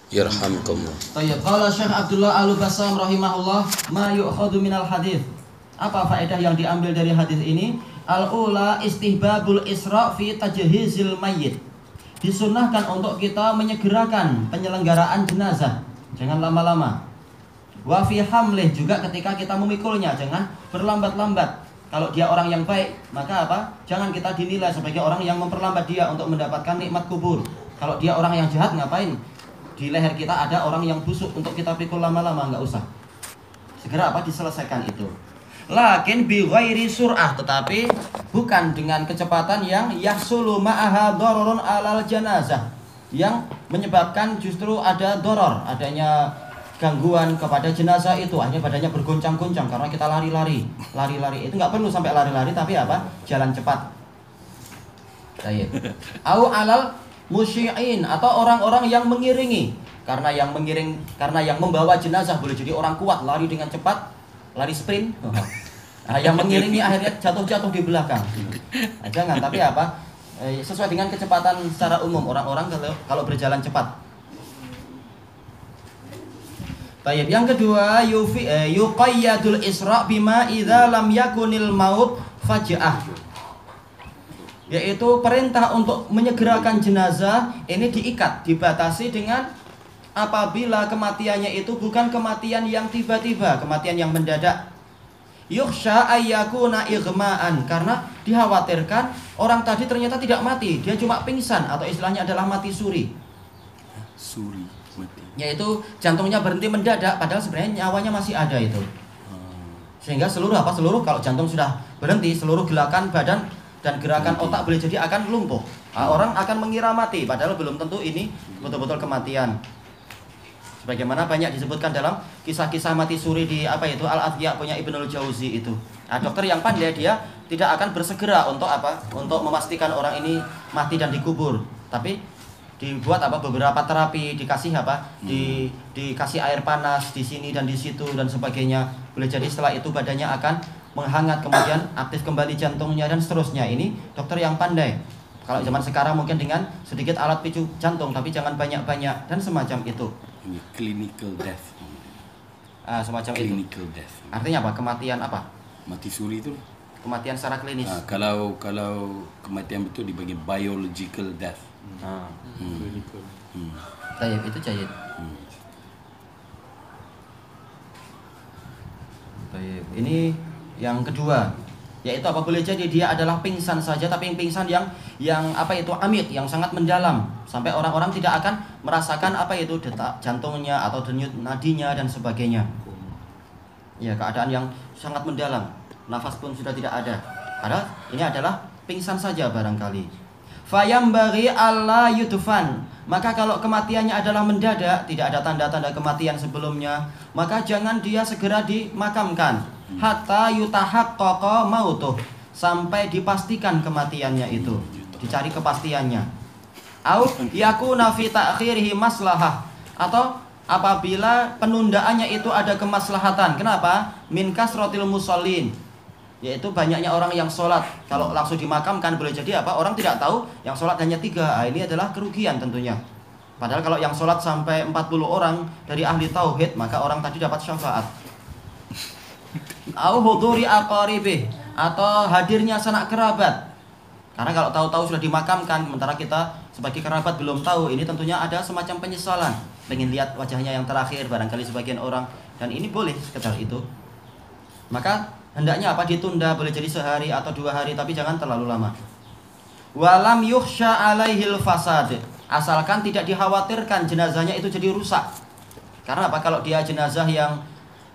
Yarhamkumullah. Tayyib. Qala Syekh Abdullah Al-Bassam rahimahullah, ma yu'khadhu minal hadis. Apa faedah yang diambil dari hadis ini? Al-ula istihbabul isra' fi tajhizil mayyit. Disunnahkan untuk kita menyegerakan penyelenggaraan jenazah, jangan lama-lama. Wa fi hamlih, juga ketika kita memikulnya jangan berlambat-lambat. Kalau dia orang yang baik, maka apa? Jangan kita dinilai sebagai orang yang memperlambat dia untuk mendapatkan nikmat kubur. Kalau dia orang yang jahat, ngapain? Di leher kita ada orang yang busuk untuk kita pikul lama-lama, nggak usah. Segera apa? Diselesaikan itu. Lakin bi ghairi sur'ah, tetapi bukan dengan kecepatan yang yahsulu ma'aha dararun alal janazah, yang menyebabkan justru ada doror, adanya gangguan kepada jenazah itu, hanya badannya bergoncang-goncang karena kita lari-lari. Itu nggak perlu sampai lari-lari, tapi apa? Jalan cepat. Baik. Au alal musyi'in, atau orang-orang yang mengiringi. Karena yang membawa jenazah boleh jadi orang kuat, lari dengan cepat, lari sprint. Nah, yang mengiringi akhirnya jatuh-jatuh di belakang. Nah, jangan, tapi apa? Sesuai dengan kecepatan secara umum orang-orang kalau berjalan cepat. Baik, yang kedua yuqayyadul isra' bima idza lam yakunil maut faj'ah. Yaitu perintah untuk menyegerakan jenazah ini dibatasi dengan apabila kematiannya itu bukan kematian yang tiba-tiba, kematian yang mendadak. Yukhsha ayyakuna ighma'an, karena dikhawatirkan orang tadi ternyata tidak mati, dia cuma pingsan, atau istilahnya adalah mati suri. Suri mati. Yaitu jantungnya berhenti mendadak padahal sebenarnya nyawanya masih ada itu. Sehingga seluruh kalau jantung sudah berhenti, seluruh gerakan badan dan gerakan otak boleh jadi akan lumpuh. Nah, orang akan mengira mati padahal belum tentu ini betul-betul kematian. Sebagaimana banyak disebutkan dalam kisah-kisah mati suri di Al-Adhiya punya Ibnul Jauzi itu. Nah, dokter yang pandai dia tidak akan bersegera untuk untuk memastikan orang ini mati dan dikubur, tapi dibuat beberapa terapi, dikasih dikasih air panas di sini dan di situ dan sebagainya. Boleh jadi setelah itu badannya akan menghangat, kemudian aktif kembali jantungnya dan seterusnya. Ini dokter yang pandai. Kalau zaman sekarang mungkin dengan sedikit alat picu jantung, tapi jangan banyak-banyak dan semacam itu. Ini clinical death. Semacam clinical itu. Death. Artinya apa? Kematian apa? Mati suri itu. Kematian secara klinis. Kalau kematian itu dibagi biological death. Jayid, itu jayid. Baik, ini yang kedua, yaitu boleh jadi dia adalah pingsan saja, tapi pingsan yang amit, yang sangat mendalam, sampai orang-orang tidak akan merasakan detak jantungnya atau denyut nadinya dan sebagainya. Ya, keadaan yang sangat mendalam, nafas pun sudah tidak ada. Padahal ini adalah pingsan saja barangkali. Fayambaghi alla yudfan, maka kalau kematiannya adalah mendadak, tidak ada tanda-tanda kematian sebelumnya, maka jangan dia segera dimakamkan hatta yutahaqqaqa mautuh, sampai dipastikan kematiannya itu, dicari kepastiannya. Au yakuna fi ta'khirihi maslahah, atau apabila penundaannya itu ada kemaslahatan. Kenapa? Min kasratil musallin, yaitu banyaknya orang yang sholat. Kalau langsung dimakamkan boleh jadi orang tidak tahu yang sholat hanya 3. Ini adalah kerugian tentunya. Padahal kalau yang sholat sampai 40 orang dari ahli tauhid, maka orang tadi dapat syafaat. Au huduri aqaribih, atau hadirnya sanak kerabat. Karena kalau tahu-tahu sudah dimakamkan, sementara kita sebagai kerabat belum tahu, ini tentunya ada semacam penyesalan. Pengen lihat wajahnya yang terakhir, barangkali sebagian orang, dan ini boleh sekedar itu. Maka hendaknya ditunda, boleh jadi sehari atau 2 hari, tapi jangan terlalu lama. Walam yukhsha alaihil fasad, asalkan tidak dikhawatirkan jenazahnya itu jadi rusak. Karena kalau dia jenazah yang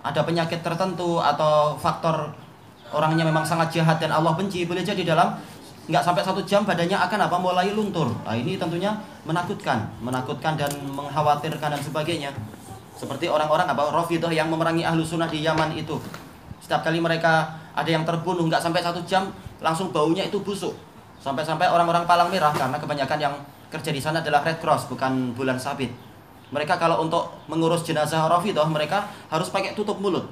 ada penyakit tertentu atau faktor orangnya memang sangat jahat dan Allah benci, boleh jadi dalam nggak sampai 1 jam badannya akan mulai luntur. Nah, ini tentunya menakutkan dan mengkhawatirkan dan sebagainya. Seperti orang-orang Rafidhah yang memerangi ahlu sunnah di Yaman itu. Setiap kali mereka ada yang terbunuh, nggak sampai 1 jam langsung baunya itu busuk. Sampai-sampai orang-orang Palang Merah, karena kebanyakan yang kerja di sana adalah Red Cross, bukan Bulan Sabit. Mereka kalau untuk mengurus jenazah Rafidhah, mereka harus pakai tutup mulut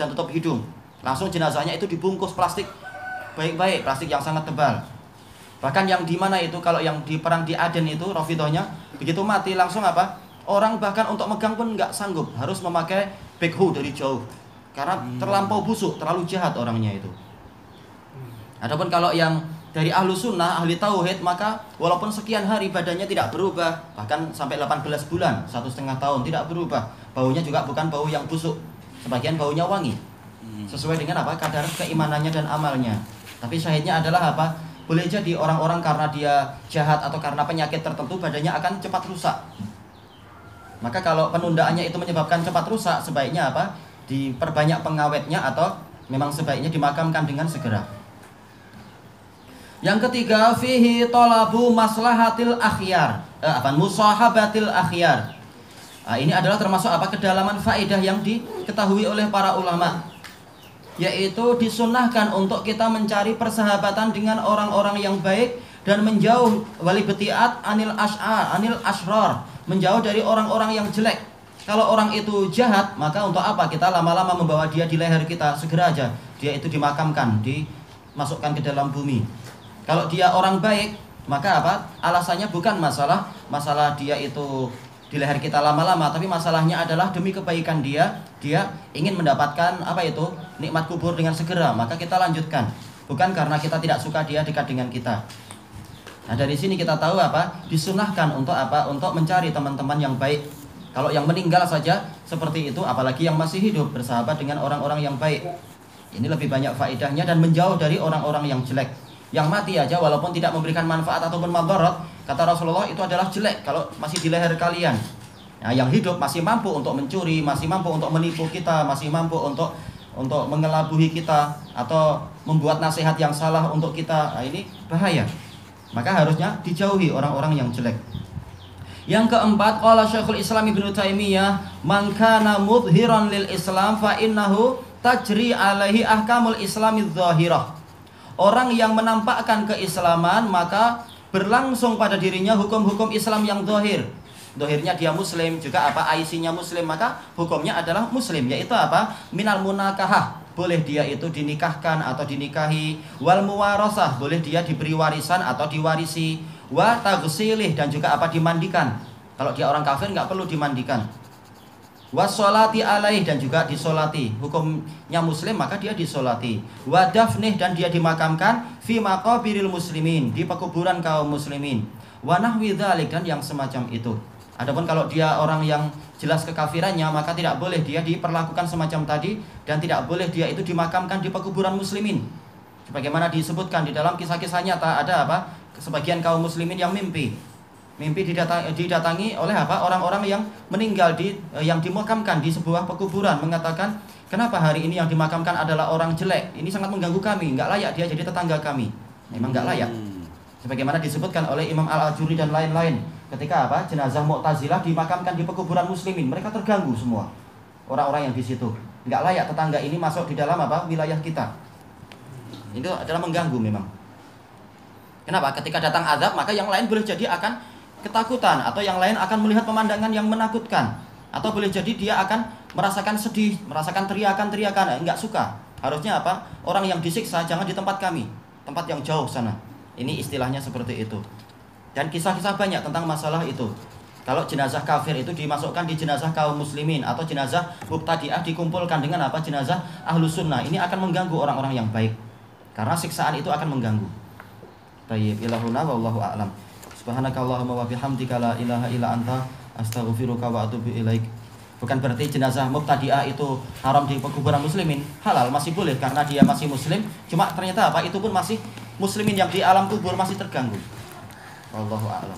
dan tutup hidung. Langsung jenazahnya itu dibungkus plastik baik-baik, plastik yang sangat tebal. Bahkan yang di mana itu, kalau yang di perang di Aden itu Rafidhahnya begitu mati langsung Orang bahkan untuk megang pun nggak sanggup, harus memakai backhoe dari jauh. Karena terlampau busuk, terlalu jahat orangnya itu. Adapun kalau yang dari ahlu sunnah, ahli tauhid, maka walaupun sekian hari badannya tidak berubah, bahkan sampai 18 bulan, 1,5 tahun tidak berubah, baunya juga bukan bau yang busuk, sebagian baunya wangi, sesuai dengan apa kadar keimanannya dan amalnya. Tapi syahidnya adalah apa? Boleh jadi orang-orang karena dia jahat atau karena penyakit tertentu badannya akan cepat rusak. Maka kalau penundaannya itu menyebabkan cepat rusak, sebaiknya apa? Diperbanyak pengawetnya atau memang sebaiknya dimakamkan dengan segera. Yang ketiga, fihi talabu maslahatil akhyar, musahabatil akhyar. Ini adalah termasuk apa? Kedalaman faedah yang diketahui oleh para ulama, yaitu disunnahkan untuk kita mencari persahabatan dengan orang-orang yang baik dan menjauh walibtiat anil asrar, menjauh dari orang-orang yang jelek. Kalau orang itu jahat, maka untuk apa kita lama-lama membawa dia di leher kita? Segera aja dia itu dimakamkan, dimasukkan ke dalam bumi. Kalau dia orang baik, maka apa? Alasannya bukan masalah dia itu di leher kita lama-lama, tapi masalahnya adalah demi kebaikan dia ingin mendapatkan apa itu? Nikmat kubur dengan segera, maka kita lanjutkan. Bukan karena kita tidak suka dia dekat dengan kita. Nah, dari sini kita tahu apa? Disunahkan untuk apa? Untuk mencari teman-teman yang baik. Kalau yang meninggal saja seperti itu, apalagi yang masih hidup, bersahabat dengan orang-orang yang baik. Ini lebih banyak faedahnya dan menjauh dari orang-orang yang jelek. Yang mati aja walaupun tidak memberikan manfaat ataupun madarat, kata Rasulullah, itu adalah jelek kalau masih di leher kalian. Nah, yang hidup masih mampu untuk mencuri, masih mampu untuk menipu kita, masih mampu untuk mengelabuhi kita atau membuat nasihat yang salah untuk kita. Nah, ini bahaya. Maka harusnya dijauhi orang-orang yang jelek. Yang keempat, qala Syekhul Islam Ibnu Taimiyah, man kana mudhiran lil Islam fa innahu tajri alaihi ahkamul Islamidz dzahirah. Orang yang menampakkan keislaman maka berlangsung pada dirinya hukum-hukum Islam yang zahir. Zahirnya dia muslim, juga apa? IC-nya muslim, maka hukumnya adalah muslim, yaitu apa? Minal munakahah, boleh dia itu dinikahkan atau dinikahi, wal muwarasah, boleh dia diberi warisan atau diwarisi, wa taghsilih, dan juga apa? Dimandikan. Kalau dia orang kafir nggak perlu dimandikan. Wassolati alaih, dan juga disolati. Hukumnya muslim maka dia disolati. Wadafnih, dan dia dimakamkan fi maqabiril muslimin, di pekuburan kaum muslimin. Wa nahwi dzalik, dan yang semacam itu. Adapun kalau dia orang yang jelas kekafirannya, maka tidak boleh dia diperlakukan semacam tadi, dan tidak boleh dia itu dimakamkan di pekuburan muslimin. Sebagaimana disebutkan di dalam kisah-kisah nyata, ada apa? Sebagian kaum muslimin yang mimpi didatangi oleh apa? Orang-orang yang meninggal yang dimakamkan di sebuah pekuburan, mengatakan, kenapa hari ini yang dimakamkan adalah orang jelek? Ini sangat mengganggu kami, nggak layak dia jadi tetangga kami. Memang nggak layak. Sebagaimana disebutkan oleh Imam Al-Ajuri dan lain-lain, ketika apa? Jenazah Mu'tazilah dimakamkan di pekuburan muslimin, mereka terganggu semua. Orang-orang yang di situ, nggak layak tetangga ini masuk di dalam apa? Wilayah kita. Itu adalah mengganggu memang. Kenapa? Ketika datang azab, maka yang lain boleh jadi akan ketakutan, atau yang lain akan melihat pemandangan yang menakutkan, atau boleh jadi dia akan merasakan sedih, merasakan teriakan-teriakan, enggak suka. Harusnya apa? Orang yang disiksa jangan di tempat kami, tempat yang jauh sana. Ini istilahnya seperti itu. Dan kisah-kisah banyak tentang masalah itu. Kalau jenazah kafir itu dimasukkan di jenazah kaum muslimin, atau jenazah mubtadi'ah dikumpulkan dengan apa? Jenazah ahlus sunnah. Ini akan mengganggu orang-orang yang baik, karena siksaan itu akan mengganggu. Tayyib, ilahuna wallahu a'lam. Subhanakallahumma wa bihamdika la ilaha illa anta astaghfiruka wa atubu ilaik. Bukan berarti jenazah mubtadi'ah itu haram di pekuburan muslimin. Halal, masih boleh karena dia masih muslim. Cuma ternyata apa? Itu pun masih muslimin yang di alam kubur masih terganggu. Wallahu a'lam.